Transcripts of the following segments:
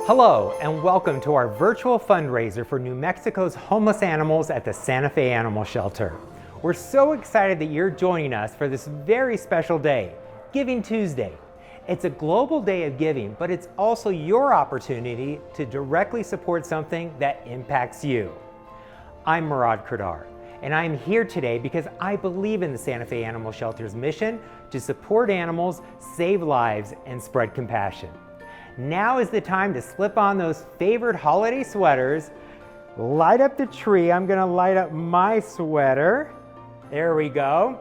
Hello and welcome to our virtual fundraiser for New Mexico's homeless animals at the Santa Fe Animal Shelter. We're so excited that you're joining us for this very special day, Giving Tuesday. It's a global day of giving, but it's also your opportunity to directly support something that impacts you. I'm Murad Kirdar, and I'm here today because I believe in the Santa Fe Animal Shelter's mission to support animals, save lives, and spread compassion. Now is the time to slip on those favorite holiday sweaters, light up the tree. I'm gonna light up my sweater. There we go.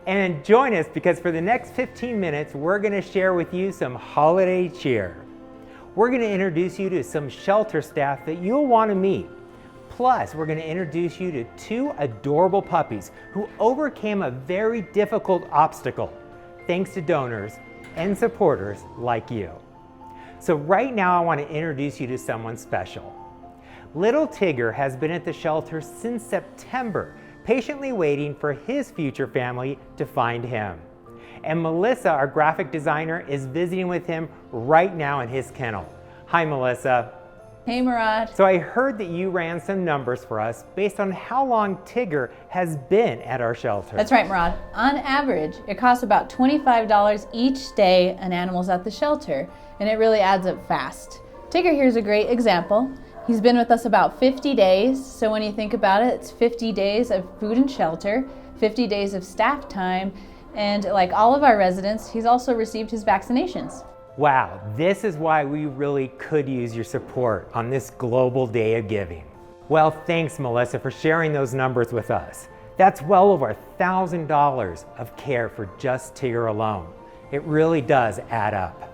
And join us because for the next 15 minutes, we're gonna share with you some holiday cheer. We're gonna introduce you to some shelter staff that you'll wanna meet. Plus, we're gonna introduce you to two adorable puppies who overcame a very difficult obstacle, thanks to donors and supporters like you. So right now, I want to introduce you to someone special. Little Tigger has been at the shelter since September, patiently waiting for his future family to find him. And Melissa, our graphic designer, is visiting with him right now in his kennel. Hi, Melissa. Hey, Murad. So I heard that you ran some numbers for us based on how long Tigger has been at our shelter. That's right, Murad. On average, it costs about $25 each day an animal's at the shelter, and it really adds up fast. Tigger here's a great example. He's been with us about 50 days, so when you think about it, it's 50 days of food and shelter, 50 days of staff time, and like all of our residents, he's also received his vaccinations. Wow, this is why we really could use your support on this global day of giving. Well, thanks, Melissa, for sharing those numbers with us. That's well over $1,000 of care for just Tigger alone. It really does add up.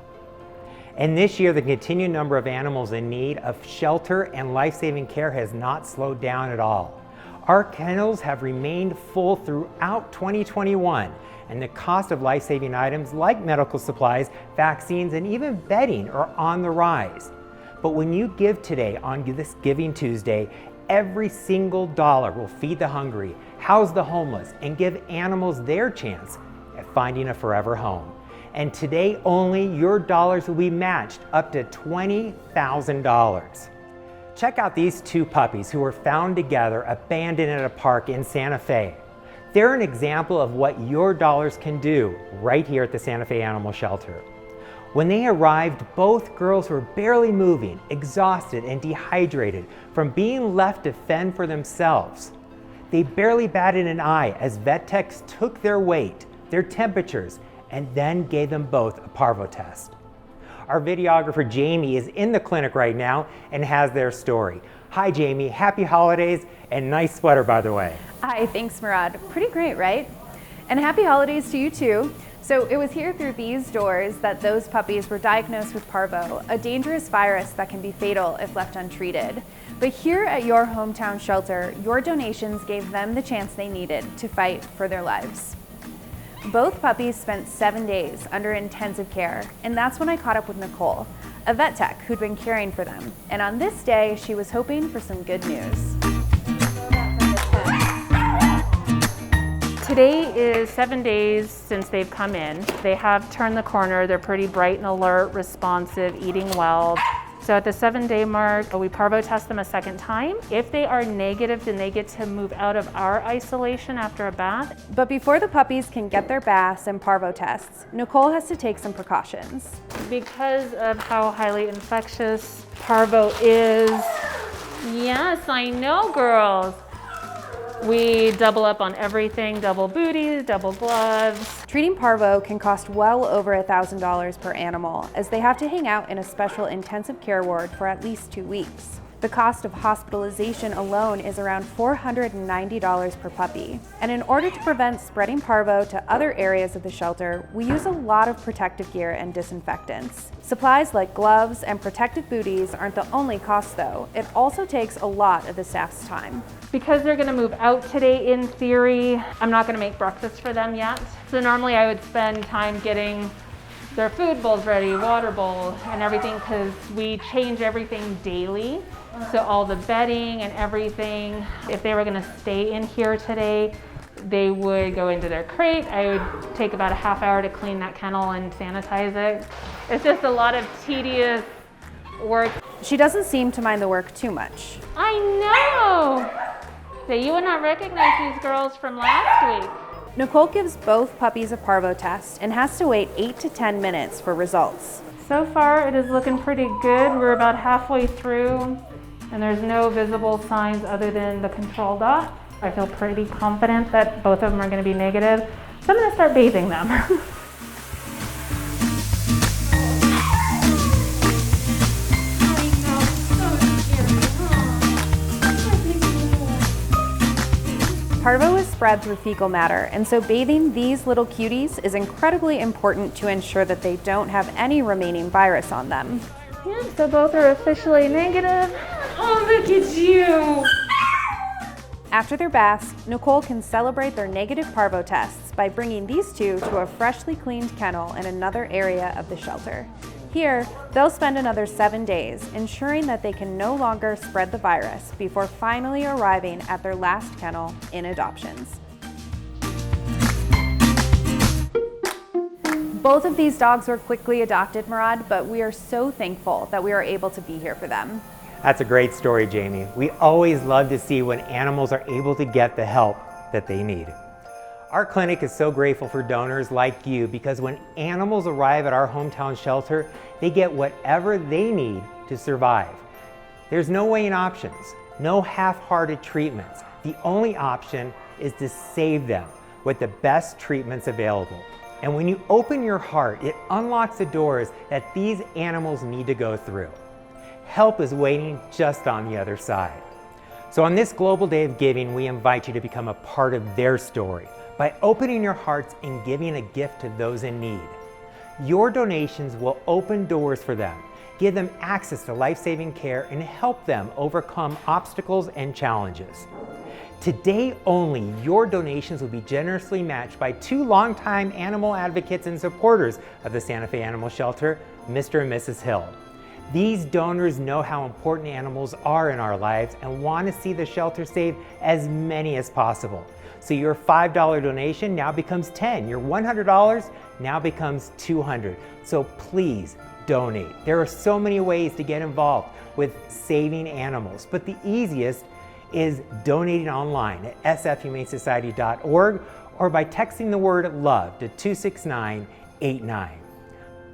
And this year, the continued number of animals in need of shelter and life-saving care has not slowed down at all. Our kennels have remained full throughout 2021, and the cost of life-saving items like medical supplies, vaccines, and even bedding are on the rise. But when you give today on this Giving Tuesday, every single dollar will feed the hungry, house the homeless, and give animals their chance at finding a forever home. And today only, your dollars will be matched up to $20,000. Check out these two puppies who were found together abandoned at a park in Santa Fe. They're an example of what your dollars can do right here at the Santa Fe Animal Shelter. When they arrived, both girls were barely moving, exhausted and dehydrated from being left to fend for themselves. They barely batted an eye as vet techs took their weight, their temperatures, and then gave them both a parvo test. Our videographer Jamie is in the clinic right now and has their story. Hi Jamie, happy holidays, and nice sweater by the way. Hi, thanks Murad. Pretty great, right? And happy holidays to you too. So it was here through these doors that those puppies were diagnosed with parvo, a dangerous virus that can be fatal if left untreated. But here at your hometown shelter, your donations gave them the chance they needed to fight for their lives. Both puppies spent 7 days under intensive care, and that's when I caught up with Nicole, a vet tech who'd been caring for them. And on this day, she was hoping for some good news. Today is 7 days since they've come in. They have turned the corner. They're pretty bright and alert, responsive, eating well. So at the 7-day mark, we parvo test them a second time. If they are negative, then they get to move out of our isolation after a bath. But before the puppies can get their baths and parvo tests, Nicole has to take some precautions. Because of how highly infectious parvo is, yes, I know, girls. We double up on everything, double booties, double gloves. Treating parvo can cost well over $1,000 per animal, as they have to hang out in a special intensive care ward for at least 2 weeks. The cost of hospitalization alone is around $490 per puppy. And in order to prevent spreading parvo to other areas of the shelter, we use a lot of protective gear and disinfectants. Supplies like gloves and protective booties aren't the only cost though. It also takes a lot of the staff's time. Because they're gonna move out today in theory, I'm not gonna make breakfast for them yet. So normally I would spend time getting their food bowls ready, water bowl and everything, because we change everything daily. So all the bedding and everything, if they were gonna stay in here today, they would go into their crate. I would take about a half hour to clean that kennel and sanitize it. It's just a lot of tedious work. She doesn't seem to mind the work too much. I know! So you would not recognize these girls from last week. Nicole gives both puppies a parvo test and has to wait 8 to 10 minutes for results. So far, it is looking pretty good. We're about halfway through, and there's no visible signs other than the control dot. I feel pretty confident that both of them are going to be negative, so I'm going to start bathing them. Parvo is spread through fecal matter, and so bathing these little cuties is incredibly important to ensure that they don't have any remaining virus on them. Yeah, so both are officially negative. Oh, look at you! After their baths, Nicole can celebrate their negative parvo tests by bringing these two to a freshly cleaned kennel in another area of the shelter. Here, they'll spend another 7 days, ensuring that they can no longer spread the virus before finally arriving at their last kennel in adoptions. Both of these dogs were quickly adopted, Murad, but we are so thankful that we are able to be here for them. That's a great story, Jamie. We always love to see when animals are able to get the help that they need. Our clinic is so grateful for donors like you because when animals arrive at our hometown shelter, they get whatever they need to survive. There's no weighing options, no half-hearted treatments. The only option is to save them with the best treatments available. And when you open your heart, it unlocks the doors that these animals need to go through. Help is waiting just on the other side. So on this Global Day of Giving, we invite you to become a part of their story by opening your hearts and giving a gift to those in need. Your donations will open doors for them, give them access to life-saving care, and help them overcome obstacles and challenges. Today only, your donations will be generously matched by 2 longtime animal advocates and supporters of the Santa Fe Animal Shelter, Mr. and Mrs. Hill. These donors know how important animals are in our lives and want to see the shelter save as many as possible. So your $5 donation now becomes $10. Your $100 now becomes $200. So please donate. There are so many ways to get involved with saving animals, but the easiest is donating online at sfhumanesociety.org or by texting the word LOVE to 26989.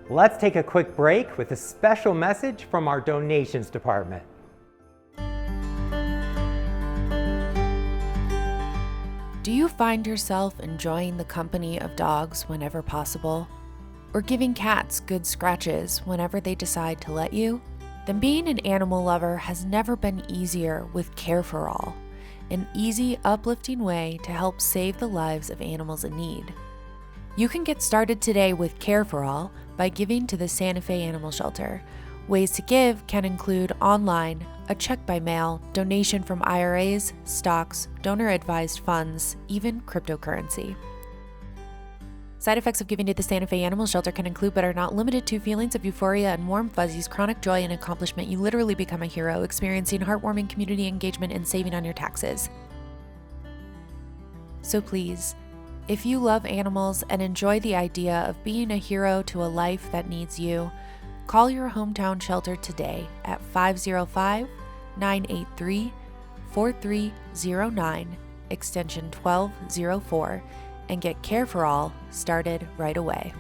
Let's take a quick break with a special message from our donations department. Do you find yourself enjoying the company of dogs whenever possible? Or giving cats good scratches whenever they decide to let you? Then being an animal lover has never been easier with Care for All, an easy, uplifting way to help save the lives of animals in need. You can get started today with Care for All by giving to the Santa Fe Animal Shelter. Ways to give can include online, a check by mail, donation from IRAs, stocks, donor-advised funds, even cryptocurrency. Side effects of giving to the Santa Fe Animal Shelter can include but are not limited to feelings of euphoria and warm fuzzies, chronic joy and accomplishment. You literally become a hero, experiencing heartwarming community engagement and saving on your taxes. So please, if you love animals and enjoy the idea of being a hero to a life that needs you, call your hometown shelter today at 505-983-4309, extension 1204, and get Care for All started right away.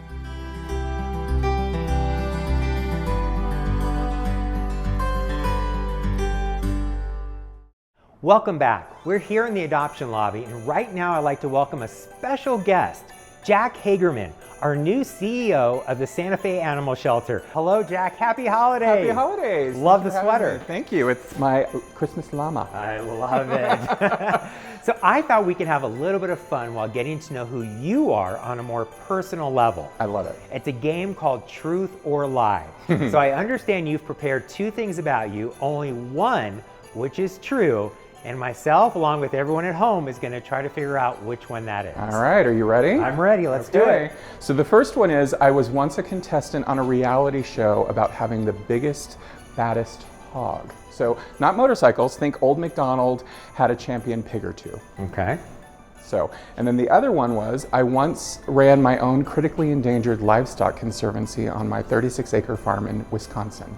Welcome back. We're here in the adoption lobby, and right now I'd like to welcome a special guest, Jack Hagerman, our new CEO of the Santa Fe Animal Shelter. Hello, Jack. Happy holidays. Happy holidays. Love the sweater. Thank you. It's my Christmas llama. I love it. So I thought we could have a little bit of fun while getting to know who you are on a more personal level. I love it. It's a game called Truth or Lie. So I understand you've prepared 2 things about you, only one which is true, and myself, along with everyone at home, is going to try to figure out which one that is. All right, are you ready? I'm ready, let's do it. So the first one is, I was once a contestant on a reality show about having the biggest, baddest hog. So not motorcycles, think Old MacDonald had a champion pig or 2. Okay. So, and then the other one was, I once ran my own critically endangered livestock conservancy on my 36-acre farm in Wisconsin.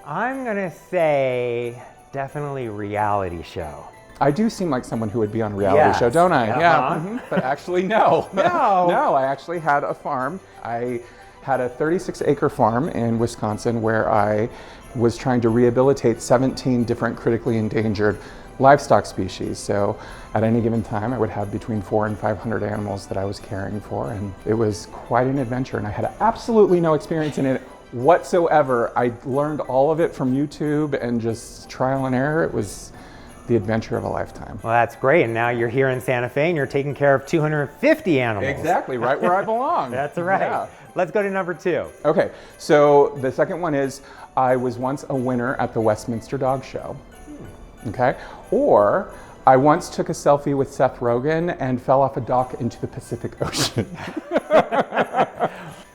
I'm gonna say definitely reality show. I do seem like someone who would be on a reality show, don't I? Uh-huh. Yeah, but actually no. No. No, I actually had a farm. I had a 36-acre farm in Wisconsin where I was trying to rehabilitate 17 different critically endangered livestock species. So at any given time, I would have between 400 and 500 animals that I was caring for, and it was quite an adventure, and I had absolutely no experience in it whatsoever. I learned all of it from YouTube and just trial and error. It was the adventure of a lifetime. Well, that's great. And now you're here in Santa Fe and you're taking care of 250 animals. Exactly, right where I belong. That's right. Yeah. Let's go to number 2. Okay, so the second one is I was once a winner at the Westminster Dog Show. Okay, or I once took a selfie with Seth Rogen and fell off a dock into the Pacific Ocean.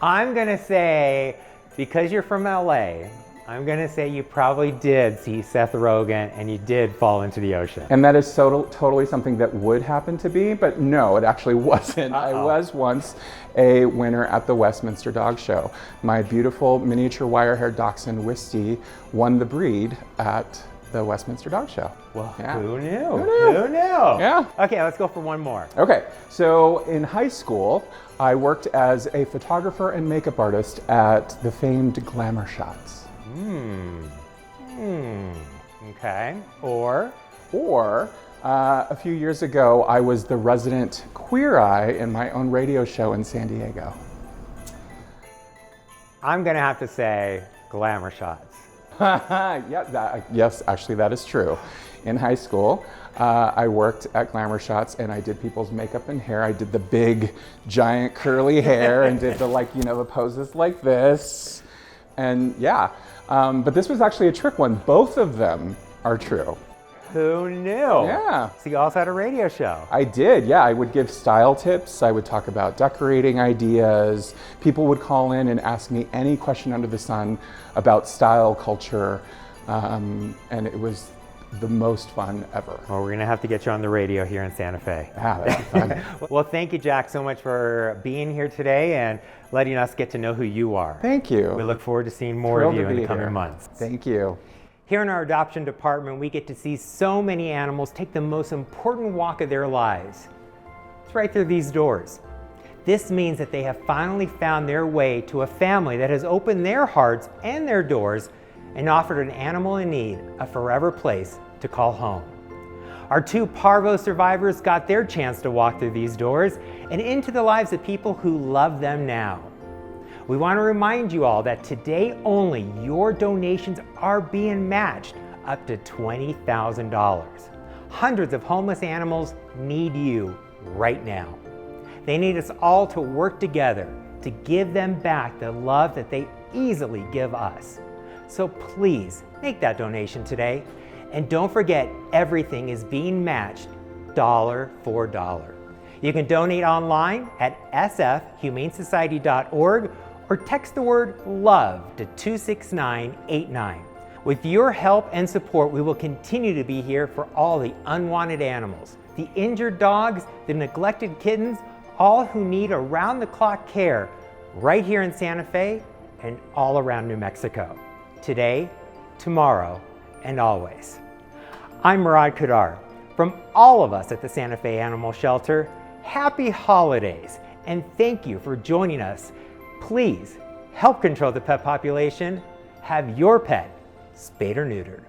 I'm gonna say, because you're from LA, I'm gonna say you probably did see Seth Rogen and you did fall into the ocean. And that is totally something that would happen to be, but no, it actually wasn't. I was once a winner at the Westminster Dog Show. My beautiful miniature wire-haired dachshund, Wisty, won the breed at the Westminster Dog Show. Well, Yeah. who knew? Who knew? Yeah. Okay, let's go for one more. Okay, so in high school, I worked as a photographer and makeup artist at the famed Glamour Shots. Okay. Or a few years ago, I was the resident queer eye in my own radio show in San Diego. I'm gonna have to say Glamour Shots. Yes, actually that is true. In high school, I worked at Glamour Shots and I did people's makeup and hair. I did the big, giant curly hair and did the the poses like this. And yeah, but this was actually a trick one. Both of them are true. Who knew? Yeah. So you also had a radio show. I did, yeah. I would give style tips. I would talk about decorating ideas. People would call in and ask me any question under the sun about style, culture, and it was the most fun ever. Well, we're gonna have to get you on the radio here in Santa Fe. Yeah, that'd be fun. Well, thank you, Jack, so much for being here today and letting us get to know who you are. Thank you. We look forward to seeing more Thrilled of you to in be the coming here. months. Thank you. Here in our adoption department, we get to see so many animals take the most important walk of their lives. It's right through these doors. This means that they have finally found their way to a family that has opened their hearts and their doors and offered an animal in need a forever place to call home. Our 2 parvo survivors got their chance to walk through these doors and into the lives of people who love them now. We want to remind you all that today only your donations are being matched up to $20,000. Hundreds of homeless animals need you right now. They need us all to work together to give them back the love that they easily give us. So please make that donation today. And don't forget, everything is being matched dollar for dollar. You can donate online at sfhumanesociety.org or text the word LOVE to 26989. With your help and support, we will continue to be here for all the unwanted animals, the injured dogs, the neglected kittens, all who need around-the-clock care right here in Santa Fe and all around New Mexico. Today, tomorrow, and always. I'm Murad Kirdar. From all of us at the Santa Fe Animal Shelter, happy holidays, and thank you for joining us. Please help control the pet population. Have your pet spayed or neutered.